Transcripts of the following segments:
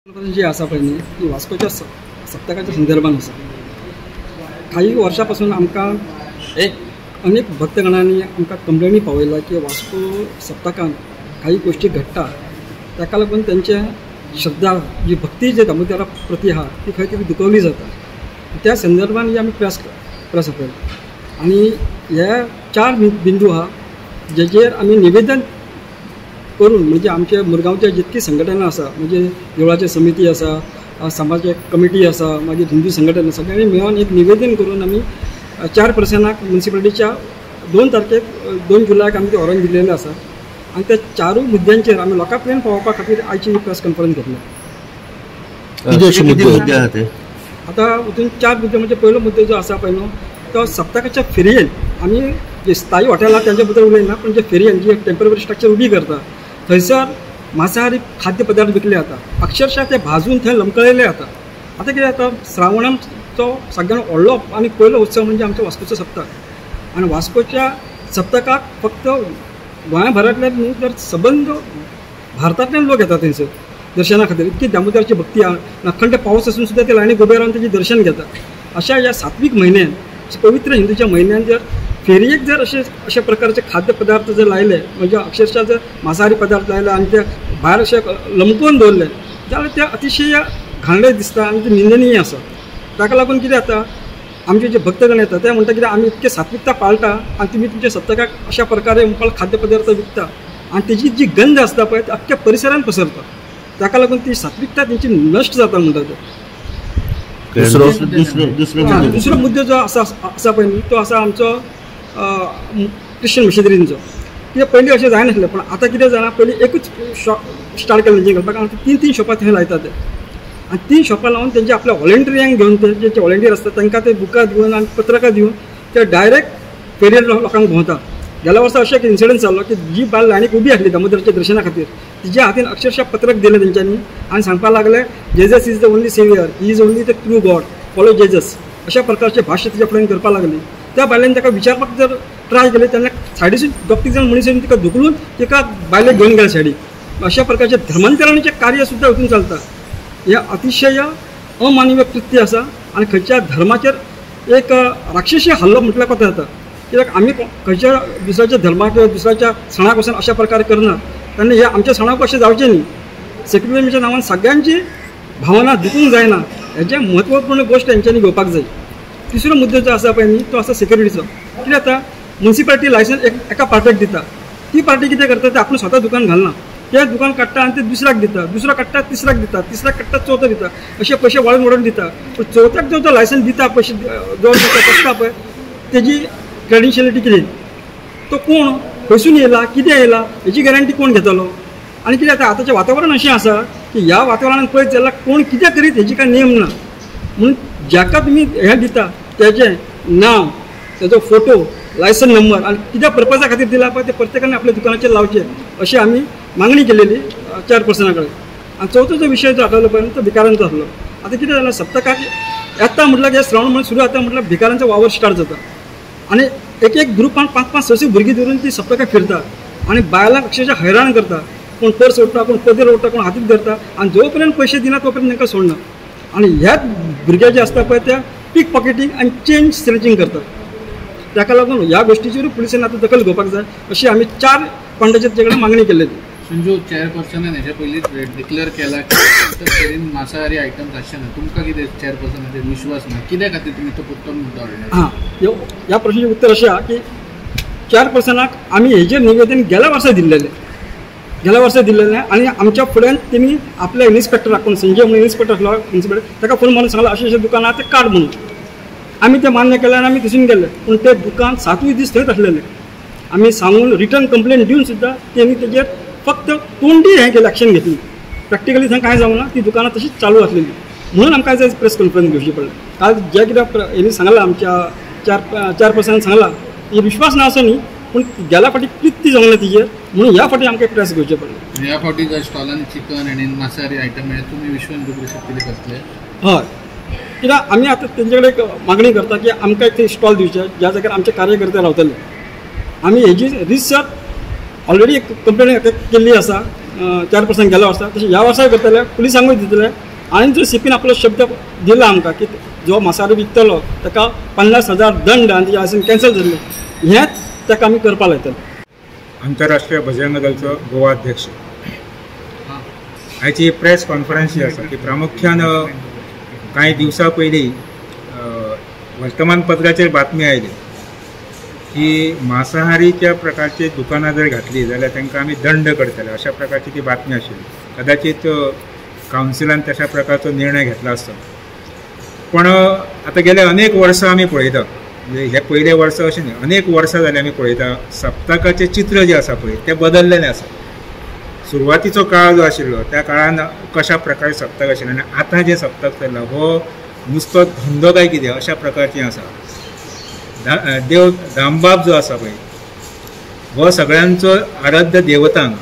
जी आसा पळय न्ही ती वास्कोच्या सप्तकाच्या संदर्भात आसा। काही वर्षांपासून आमकां अनेक भक्तगणांनी आमकां कंप्लेनी पावयला की वास्को सप्तकान काही गोष्टी घडटा, ताका लागून त्यांच्या श्रद्धा जी भक्ती जे दामोदरा प्रती आहा ती खंय तरी दुखवली जाता। त्या संदर्भात आमी प्रेस आपयला आणि ह्या 4 बिंदू आहा जेचेर आमी निवेदन करून म्हणजे आमच्या मुरगांवच्या जितकी संघटना आसा म्हणजे देवळाची समिती आसा, समाज कमिटी आसा, मागीर हिंदू संघटना सगळ्यांनी मेळून एक निवेदन करून आमी 4% म्युनिसिपालिटीच्या 2 तारखेक 2 जुलयाक आमी ते ऑरेंज दिलेले आसा आणि त्या 4 मुद्द्यांचेर आमी लोकां पर्यंत पावोवपा खातीर आयची प्रेस कॉन्फरन्स घेतल्या। आता हातून 4 मुद्दे म्हणजे पयलो मुद्दो जो आसा पळय न्हू तो सप्तकाच्या फेरयेन आमी जे स्थायी हॉटेलां त्यांच्या बद्दल उलयना, पण जे फेरयेन जी टेम्पररी स्ट्रक्चर उबी करता थंयसर मांसाहारी खाद्य पदार्थ विकले जाता, अक्षरशः ते भाजून थंय लमकळयले जाता। आता कितें जाता श्रावणाचो सगळ्यांत व्हडलो आनी पयलो उत्सव म्हणजे आमचो वास्कोचो सप्तक आणि वास्कोच्या सप्तकाक फक्त गोंयभरांतल्यान न्हू तर सबंद भारतांतल्यान लोक येतात थंयसर दर्शना खातीर। इतकी दामोदराची भक्ती आहा, नखंड पावस असून सुद्दां ते लायनी उबे रावन तेजें दर्शन घेतात। अशा ह्या सात्वीक म्हयन्यान पवित्र हिंदूच्या म्हयन्यान जर फेरयेक जर अशा प्रकारचे खाद्यपदार्थ जर लायले म्हणजे अक्षरशः जर मांसाहारी पदार्थ लायले आणि ते भायर अशे लमकून दवरले जाल्यार ते अतिशय घाणले दिसता आणि ते निंदनीय आसा। ताका लागून कितें जाता आमचे जे भक्तगण येतात ते म्हणटा कितें आमी इतके सात्विकता पाळटा आणि तुमी तुमच्या सप्तकाक अशा प्रकारे मुखार खाद्यपदार्थ विकता आणि तेजी जी गंध आसता पळय ती अख्ख्या परिसरांत पसरता, ताका लागून ती सात्विकता तेंची नश्ट जाता म्हणटा ते। दुसरो मुद्दो जो आसा पळय न्ही तो आसा आमचो क्रिश्चन मिशनरींचो। कित्याक पयलीं अशें जायनासलें, पण आतां कितें जालां पयलीं एकूच शॉप स्टार्ट केलें जें घालपाक आनी 3-3 शॉपां थंय लायतात ते आणि 3 शॉपां लावन तेंचे आपल्या व्हॉलंटियरांक घेवन ते जे व्हॉलंटियर आसता तांकां ते बुकां दिवन आनी पत्रकां दिवन ते डायरेक्ट फेरयेर लोकांक भोंवता। गेल्या वर्सा अशें एक इन्सिडंट जाल्लो की जी बायल लायनीक उबी आसली दामोदराच्या दर्शना खातीर तिच्या हातीन अक्षरशः पत्रक दिलें तेंच्यांनी आणि सांगपाक लागले Jesus is the only saviour, he is only the true God, follow Jesus अशा प्रकारचे भाश्य तिच्या फुड्यान करपाक लागली। त्या बायलेन ताका विचारपाक जर ट्राय केले तेन्ना सायडीसून 2-3 जाण मनीस तिका धुकलून तिका बायलेक घेवन गेले सायडीक। अशा प्रकारचे धर्मांतरणाचें कार्य सुद्दां हितून चलता। हे अतिशय अमानवीय कृत्य आसा आणि खंयच्या धर्माचेर एक राक्षसीय हल्लो म्हटल्यार कथा जाता। कित्याक आमी खंयच्या दुसऱ्याच्या धर्माक किंवा दुसऱ्याच्या सणाक वचून अशा प्रकारे करना, तेन्ना हे आमच्या सणाक अशें जावचें न्ही। सेक्युलरिझमाच्या नांवान सगळ्यांची भावना दुखूंक जायना, हेजें म्हत्वपूर्ण गोश्ट हेंच्यांनी घेवपाक जाय। तिसरो मुद्दो जो आसा पळय न्ही तो आसा सेक्युरिटीचो। कितें जाता म्युनिसिपालिटी लायसन्स एका पार्टीक दिता, ती पार्टी कितें करता ते आपूण स्वता दुकान घालना, ते दुकान काडटा आनी ते दुसऱ्याक दिता, दुसरो काडटा तिसऱ्याक दिता, तिसऱ्याक काडटा चवथो दिता, अशे पयशे वाडून वाडून दिता। पूण चवथ्याक जो तो लायसन्स दिता पयशे जो दिता पळय तेजी क्रेडेन्शियलिटी कितें, तो कोण खंयसून येयला कितें येयला हेची गॅरंटी कोण घेतलो। आनी कितें जाता आतांचें वातावरण अशें आसा की ह्या वातावरणान पळयत जाल्यार कोण कितें करीत हेजी कांय नेम ना, म्हणून जाका तुमी हें दिता तेजें नांव, तेजो फोटो, लायसन नंबर आनी कित्या पर्पजा खातीर दिला पळय ते प्रत्येकान आपल्या दुकानाचेर लावचें अशी आमी मागणी केलेली 4% कडेन। आनी चवथो जो विशय जो आसलो पळय तो भिकारांचो आसलो। आतां कितें जालां सप्तकाक येता म्हटल्यार हे श्रावण म्हण सुरू जाता म्हटल्यार भिकारांचो वावर स्टार्ट जाता आणि एक ग्रुपान 5-5-6 भुरगीं धरून ती सप्तकाक फिरता आणि बायलांक अक्षरशः हैराण करता। कोण पर्स ओडटा, कोण पदर ओडटा, कोण हातीक धरता आणि जो पर्यंत पयशे दिना तो पर्यंत तांकां सोडना। आणि ह्याच भुरगे जे आसता पळय त्या पीक पॉकेटींग आणि चेंज स्नॅचिंग करतात। ताका लागून ह्या गोष्टीचेर पुलिसांनी आतां दखल घेवपाक जाय अशी आमी 4 पॉयंटाचेर तेजे कडेन मागणी केल्ली। संजू चेअरपर्सनान हेच्या पयलींच डिक्लेअर केला की मांसाहारी आयटम्स आसचे ना, तुमकां कितें चेअरपर्सनाचेर विश्वास ना, कित्या खातीर तुमी तो पुत्तो मुद्दो हाडला? हां, ह्या प्रश्नाचें उत्तर अशें आहा की चेअरपर्सनाक आमी हेजेर निवेदन गेल्या वर्सा दिल्लेलें आणि आमच्या फुड्यान तेमी आपल्या इन्स्पेक्टराक कोण संजय म्हणून इन्स्पेक्टर आसलो म्युनिसिपालिटी ताका फोन मारून सांगला अशें दुकान आहा तें काड म्हणून। आमी तें मान्य केलें आनी आमी थंयसून गेले, पूण तें दुकान 7 दीस थंयच आसलेलें। आमी सांगून रिटर्न कंप्लेन दिवन सुद्दां तेणी तेजेर फक्त तोंडी हें केलें, एक्शन घेतली, प्रॅक्टिकली थंय कांय जावंक ना, ती दुकानां तशीच चालू आसलेली। म्हणून आमकां आज प्रेस कॉन्फरन्स घेवची पडली। काल जे कितें हेणी सांगलां आमच्या 4% सांगलां हे विश्वास ना असो न्ही, पूण गेल्या फाटी कृत्य जावंक ना तिजेर, म्हणून ह्या फाटी आमकां प्रेस घेवचें पडलें। ह्या फाटी जर स्टॉलांनी चिकन आनी मांसाहारी आयटम मेळ्ळे तुमी विश्वास दवरूंक कितें करतले? हय, कित्याक आमी आतां तेंचे कडेन एक मागणी करता की आमकां एक स्टॉल दिवचे ज्या जाग्यार आमचे कार्यकर्ते रावतले। आमी हेजी रिसर्च ऑलरेडी एक कंप्लेन केल्ली आसा, चेअरपर्सन गेल्या वर्सा तशें ह्या वर्साय करतले, पुलिसांकूय दितले. आनी जर सीपीन आपलो शब्द दिला आमकां की जो मांसाहारी विकतलो ताका 50,000 दंड आनी तेजे आसन कॅन्सल जाल्ले, हेंच ताका आमी करपा लायतले. आंतरराष्ट्रीय बजरंग दळचो गोवा अध्यक्ष आयची प्रेस कॉन्फरन्स जी आसा ती प्रामुख्यान कांय दिवसां पयलीं वर्तमानपत्राचेर बातमी आयली की मांसाहारीच्या प्रकारची दुकानां जर घातली जाल्यार तांकां आमी दंड करतले, अशा प्रकारची ती बातमी आशिल्ली. कदाचित कावन्सिलान तशा प्रकारचो निर्णय घेतला आसता. पण आतां गेले अनेक वर्सां आमी पळयता, म्हणजे हे पयले वर्स अशें न्ही, अनेक वर्सां जालीं आमी पळयता सप्तकाचें चित्र जें आसा पळय तें बदललेलें आसा. सुरवातीचो काळ जो आशिल्लो त्या काळान कशा प्रकारे सप्तक आशिल्लें आनी आतां जें सप्तक चल्लां हो नुसतो धंदो काय कितें अशा प्रकारचें आसा. देव दामबाब जो आसा पळय हो सगळ्यांचो आराध्य देवतांक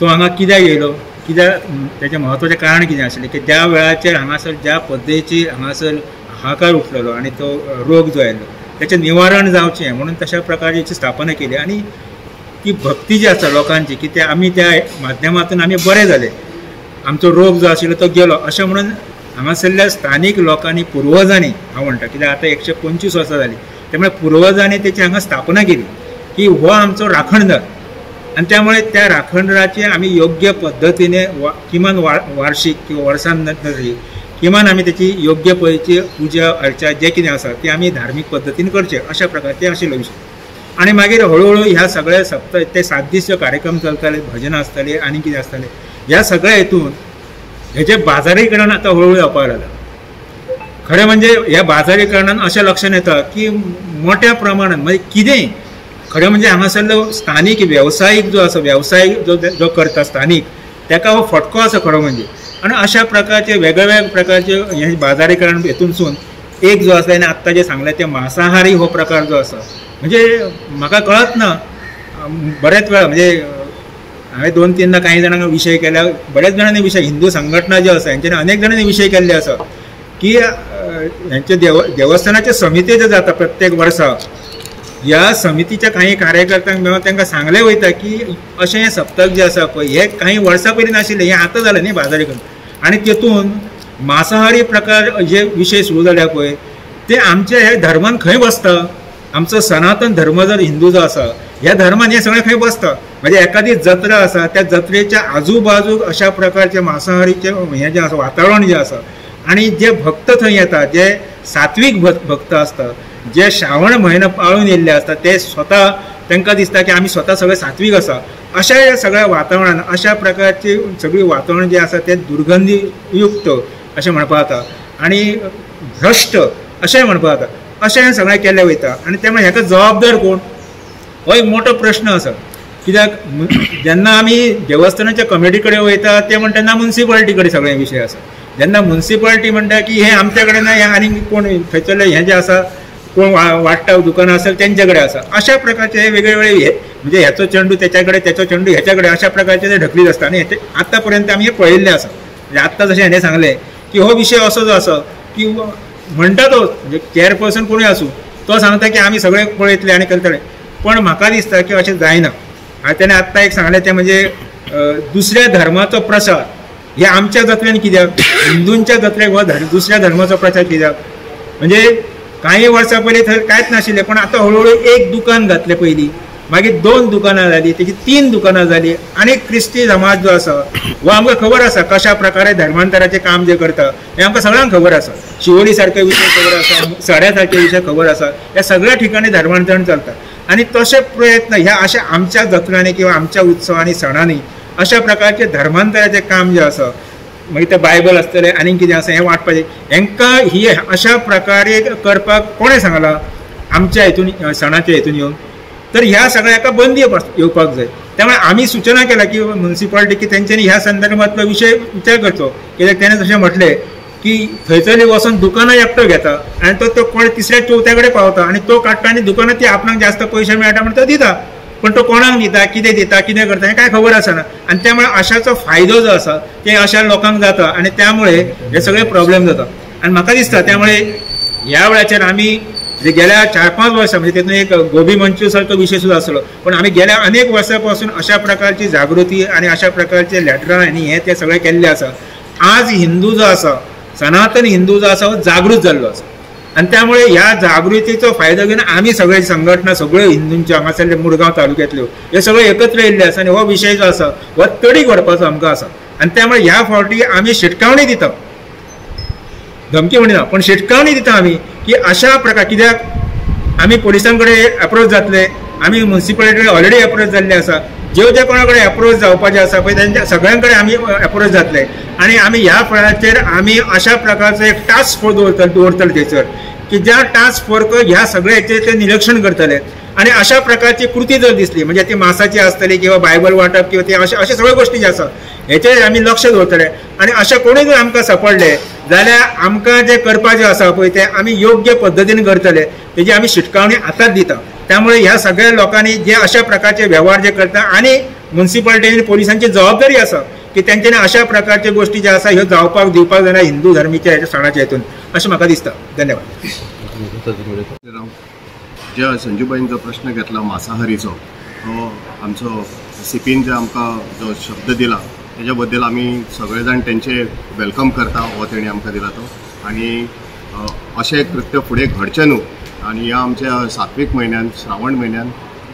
तो हांगा कित्याक येयलो, कित्याक तेजें म्हत्वाचें कारण कितें आशिल्लें की ज्या वेळाचेर हांगासर ज्या पद्दतीची हांगासर हाहाकार उठलेलो आनी तो रोग जो आयलो तेचें निवारण जावचें म्हणून तशा प्रकारची स्थापना केली. आनी ती भक्ती जी आसा लोकांची की ते आमी त्या माध्यमांतून आमी बरे जाले, आमचो रोग जो आशिल्लो तो गेलो अशें म्हणून हांगासरल्या स्थानीक लोकांनी पुर्वजांनी हांव म्हणटा कित्याक आतां 125 वर्सां जालीं त्यामुळे पुर्वजांनी तेची हांगा स्थापना केली की हो आमचो राखणदार आनी त्यामुळे त्या राखणदाराची आमी योग्य पद्दतीने किमान वार्षिक किंवा वर्सान तरी किमान आमी तेची योग्य पळयची पुजा अर्चा जें कितें आसा ती आमी धार्मीक पद्दतीन करचें अशा प्रकारचे आशिल्लो विशय. आनी मागीर हळूहळू ह्या सगळ्या ते 7 दीस जो कार्यक्रम चलताले, भजनां आसतालीं आनी कितें आसतालें, ह्या सगळ्या हेतून हेजें बाजारीकरण आतां हळूहळू जावपाक लागलां. खरें म्हणजे ह्या बाजारीकरणान अशें लक्षांत येता की मोठ्या प्रमाणान म्हणजे कितेंय खरें म्हणजे हांगासरलो स्थानीक वेवसायीक जो आसा, वेवसायीक जो करता स्थानीक ताका हो फटको आसा खरो म्हणजे. आनी अशा प्रकारचे वेगवेगळ्या प्रकारचे हे बाजारीकरण हेतूनसून एक जो आसा आनी आत्तां जें सांगलें तें मांसाहारी हो प्रकार जो आसा म्हणजे म्हाका कळत ना बरेच वेळा म्हणजे हांवें 2-3 काही जाणांक विशय केल्या, बरेच जाणांनी विशय हिंदू संघटना ज्यो आसा हेंच्यांनी अनेक जाणांनी विशय केल्ले आसा की हेंचे देवस्थानाचे समिती जे जाता प्रत्येक वर्सा ह्या समितीच्या काही कार्यकर्त्यांक मेळून तांकां सांगलें वयता की अशें हें सप्तक जें आसा पळय हें काही वर्सां पयलीं नाशिल्लें, हें आतां जालें न्ही बाजारीकरण. आनी तेतून मांसाहारी प्रकार जे विशय सुरू जाल्या पळय ते आमच्या ह्या धर्मान खंय बसता. आमचो सनातन धर्म जर हिंदू जो आसा ह्या धर्मान हें सगळें खंय बसता. म्हणजे एखादी जत्रा आसा त्या जत्रेच्या आजूबाजूक अशा प्रकारचे मांसाहारीचे हें जें आसा वातावरण जें आसा आनी जे भक्त थंय येता जे सात्वीक भक्त आसता जे श्रावण म्हयनो पाळून येयल्ले आसता ते स्वता तांकां दिसता की आमी स्वता सगळे सात्वीक आसा अशा ह्या सगळ्या वातावरणान अशा प्रकारची सगळी वातावरण जें आसा तें दुर्गंधीयुक्त अशें म्हणपाक जाता आनी भ्रश्ट अशेंय म्हणपाक जाता. अशें हें सगळें केल्लें वयता आनी त्यामुळे हाका जबाबदार कोण हो एक मोठो प्रश्न आसा. कित्याक जेन्ना आमी देवस्थानाच्या कमिटी कडेन वयता ते म्हणटा तेन्ना मुन्सिपालिटी कडेन सगळे विशय आसा. जेन्ना मुन्सिपालिटी म्हणटा की हें आमच्या कडेन ना, हें आनी कोण थंयसरलें हें जें आसा कोण वाडटा दुकानां आसा तेंचे कडेन आसा. अशा प्रकारचे हे वेगळे वेगळे म्हणजे ह्याचो चेंडू तेच्या कडेन, तेचो चेंडू ह्याच्या कडेन अशा प्रकारचे ते ढकलीत आसता. आनी आतां पर्यंत आमी हे पळयल्लें आसा. म्हणजे आत्तां जशें हाणें सांगलें की हो विशय असो जो आसा की म्हणटा तो म्हणजे चेअरपर्सन कोणूय आसूं तो सांगता की आमी सगळे पळयतले आनी करतले, पण म्हाका दिसता की अशें जायना. ताणें आत्तां एक सांगलें तें म्हणजे दुसऱ्या धर्माचो प्रसार हे आमच्या जात्रेन कित्याक, हिंदूंच्या जात्रेक हो दुसऱ्या धर्माचो प्रचार कित्याक. म्हणजे काही वर्सां पयलीं थंय कांयच नाशिल्लें पण आतां हळूहळू एक दुकान घातलें पयलीं, मागीर 2 दुकानां जालीं, तेची 3 दुकानां जालीं. आनी क्रिस्ती समाज जो आसा हो आमकां खबर आसा कशा प्रकारे धर्मांतराचें काम जें करता हें आमकां सगळ्यांक खबर आसा. शिवोली सारके विशय खबर आसा, सड्या सारके विशय खबर आसा. ह्या सगळ्या ठिकाणी धर्मांतरण चलता आनी तशे प्रयत्न ह्या अशा आमच्या जात्रांनी किंवा आमच्या उत्सवांनी सणांनी अशा प्रकारचे धर्मांतराचें काम जें आसा मागीर ते बायबल आसतलें आनी कितें आसा हें वाटपाचें हेंकां ही अशा प्रकारे करपाक कोणें सांगलां आमच्या हितून सणाच्या हितून येवन. तर ह्या सगळ्या हाका बंदी येवपाक जाय. त्यामुळे आमी सूचना केल्या की मुन्सिपालिटी की तेंच्यांनी ह्या संदर्भांतलो विशय विचार करचो. कित्याक तेणें जशें म्हटलें की थंयसरली वचून दुकानां एकटो घेता आनी तो कोण 3-4 कडेन पावता आनी तो काडटा आनी दुकानां ती आपणाक जास्त पयशे मेळटा म्हणून तो दिता, पण तो कोणाक दिता कितें करता हें कांय खबर आसना. आनी त्यामुळे अशाचो फायदो जो आसा ते अशा लोकांक जाता आनी त्यामुळे हे सगळे प्रॉब्लेम जाता. आनी म्हाका दिसता त्यामुळे ह्या वेळाचेर आमी म्हणजे गेल्या 4-5 वर्सां म्हणजे तितून एक गोबी मंचू सारको विषय सुद्धा आसलो, पण आम्ही गेल्या अनेक वर्सांपासून अशा प्रकारची जागृती आणि अशा प्रकारचे लेटरां आणि हे ते सगळे केल्ले आसा. आज हिंदू जो आसा, सनातन हिंदू जो आसा हो जागृत जाल्लो आसा आणि त्यामुळे ह्या जागृतीचो फायदो घेवन आमी सगळे संघटना सगळ्यो हिंदूंच्यो हांगासरले मुरगांव तालुक्यांतल्यो हे सगळे एकत्र येयल्ले आसा आणि हो विशय जो आसा हो तडीक व्हरपाचो आमकां आसा आणि त्यामुळे ह्या फावटी आमी शिटकावणी दिता, धमकी म्हणिना पण शिटकावणी दिता आमी की अशा प्रकार, कित्याक आमी पोलिसां कडेन एप्रोच जातले, आमी म्युन्सिपालिटी ऑलरेडी एप्रोच जाल्ले आसा, जे कोणा कडेन एप्रोच जावपाचे आसा पळय त्यांच्या सगळ्यां कडेन आमी एप्रोच जातले आणि आमी ह्या फळाचेर आमी अशा प्रकारचो एक टास्क फोर्स दवरतले थंयसर की ज्या टास्क फोर्स ह्या सगळ्याचेर ते निरीक्षण करतले आणि अशा प्रकारची कृती जर दिसली म्हणजे ती मासाची आसतली किंवा बायबल वाटप किंवा ते अशा सगळ्यो गोष्टी ज्यो आसा हेचेर आमी लक्ष दवरतले आणि अशें कोणूय जर आमकां सापडले जाल्यार आमकां जे करपाचें आसा पळय ते आमी योग्य पद्दतीन करतले, तेजी आमी शिटकावणी आतांच दिता. त्यामुळे ह्या सगळ्या लोकांनी जे अशा प्रकारचे व्यवहार जे करता आणि म्युन्सिपालिटी आणि पोलिसांची जबाबदारी आसा की त्यांच्यानी अशा प्रकारच्या गोष्टी ज्या आसा ह्यो जावपाक दिवपाक जाय हिंदू धर्मीच्या ह्याच्या सणाच्या हेतून अशें म्हाका दिसता. धन्यवाद. ज्या संजूबाईंचो प्रश्न घेतला मांसाहारीचो, तो आमचो सीपीन जे आमकां जो शब्द दिला त्याच्या बद्दल आमी सगळे जाण तेंचे वेलकम करता, हो तेणी आमकां दिला तो. आणि अशें कृत्य फुडें घडचें न्हू आणि ह्या आमच्या सात्वीक म्हयन्यान, श्रावण म्हयन्यान,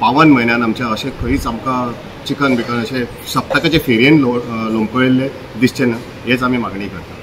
पावन म्हयन्यान आमच्या अशें खंयच आमकां चिकन बिकन अशें सप्तकाचे फेरयेन लोंबकळिल्ले दिसचें ना, हेच आमी मागणी करता.